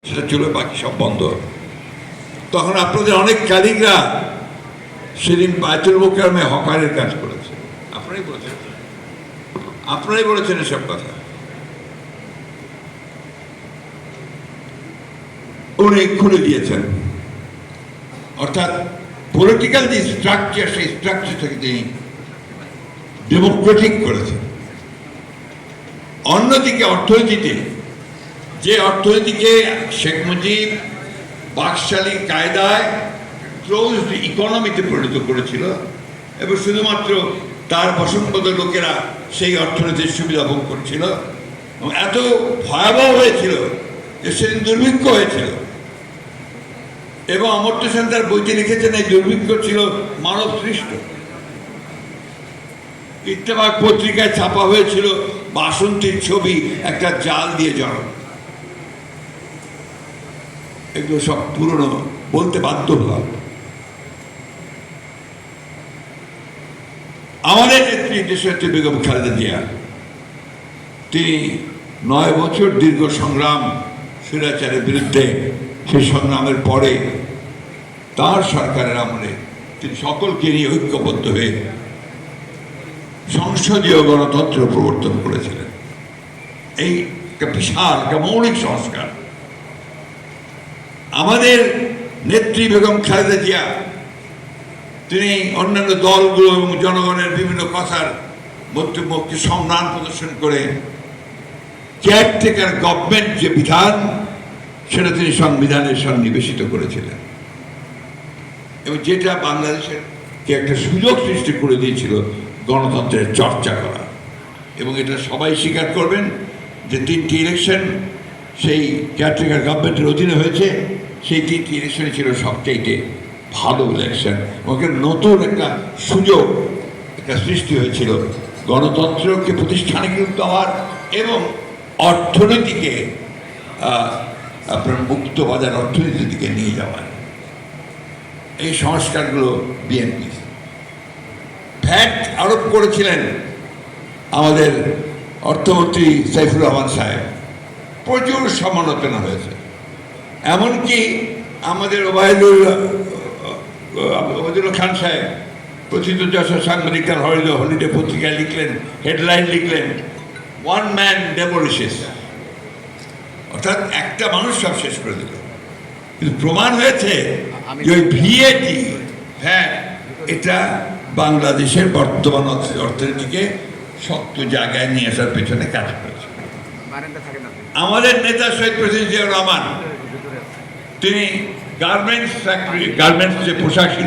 সেটা ছিল, বাকি সব বন্ধ। তখন আপনাদের অনেক কারিগরা সেদিন বায়তুল মোকাররমে হকারের কাজ করেছে। আপনারাই বলেছেন এসব কথা। উনি খুলে দিয়েছেন, অর্থাৎ পলিটিক্যাল যে স্ট্রাকচার, সেই স্ট্রাকচারটাকে তিনি ডেমোক্রেটিক করেছেন। অন্যদিকে অর্থনীতিতে, যে অর্থনীতিকে শেখ মুজিব বাকশালী কায়দায় ক্লোজড ইকোনমিতে পরিণত করেছিল এবং শুধুমাত্র তার বসম্পদ লোকেরা সেই অর্থনীতির সুবিধা ভোগ করছিল, এবং এত ভয়াবহ হয়েছিল যে সেদিন দুর্ভিক্ষ হয়েছিল। এবং অমর্ত্য সেন তার বইতে লিখেছেন এই দুর্ভিক্ষ ছিল মানব সৃষ্ট। ইত্তেফাক পত্রিকায় ছাপা হয়েছিল বাসন্তীর ছবি একটা জাল দিয়ে জড়ানো। এগুলো সব পুরনো, বলতে বাধ্য হলাম। আমাদের নেত্রী দেশনেত্রী বেগম খালেদা জিয়া, তিনি 9 বছর দীর্ঘ সংগ্রাম স্বৈরাচারের বিরুদ্ধে, সেই সংগ্রামের পরে তার সরকারের আমলে তিনি সকলকে নিয়ে ঐক্যবদ্ধ হয়ে সংসদীয় গণতন্ত্র প্রবর্তন করেছিলেন। এই একটা বিশাল একটা মৌলিক সংস্কার। আমাদের নেত্রী বেগম খালেদা জিয়া, তিনি অন্যান্য দলগুলো এবং জনগণের বিভিন্ন কথার মধ্যে সম্মান প্রদর্শন করে কেয়ারটেকার গভর্নমেন্ট যে বিধান, সেটা তিনি সংবিধানের সন্নিবেশিত করেছিলেন, এবং যেটা বাংলাদেশের কে একটা সুযোগ সৃষ্টি করে দিয়েছিল গণতন্ত্রের চর্চা করা। এবং এটা সবাই স্বীকার করবেন যে 3টি ইলেকশন সেই কেয়ারটেকার গভর্নমেন্টের অধীনে হয়েছে। সেই 3টি ইলেকশনই ছিল সবচাইতে ভালো ইলেকশন, ওকে নতুন একটা সুযোগ একটা সৃষ্টি হয়েছিল গণতন্ত্রকে প্রতিষ্ঠানিকৃত হওয়ার এবং অর্থনীতিকে আপনার মুক্ত বাজার অর্থনীতির দিকে নিয়ে যাওয়ার। এই সংস্কারগুলো বিএনপি। ভ্যাট আরোপ করেছিলেন আমাদের অর্থমন্ত্রী সাইফুর রহমান সাহেব, প্রচুর সমালোচনা হয়েছে। এমনকি আমাদের ওবায়দুল খান সাহেব, প্রথিত যশোর সাংবাদিক, তার হলিডে পত্রিকায় লিখলেন, হেডলাইন লিখলেন, ওয়ান ম্যান ডেমোলিশেস, অর্থাৎ একটা মানুষ সব শেষ করে দিল। কিন্তু প্রমাণ হয়েছে যে ওই ভিএটি, ভ্যাট, এটা বাংলাদেশের বর্তমান অর্থনীতিকে শক্ত জায়গায় নিয়ে আসার পেছনে কাজ করেছে। আমাদের নেতা শহীদ প্রেসিডেন্ট জিয়াউর রহমান, তিনি গার্মেন্টস ফ্যাক্টরি, গার্মেন্টস যে পোশাক শিল্প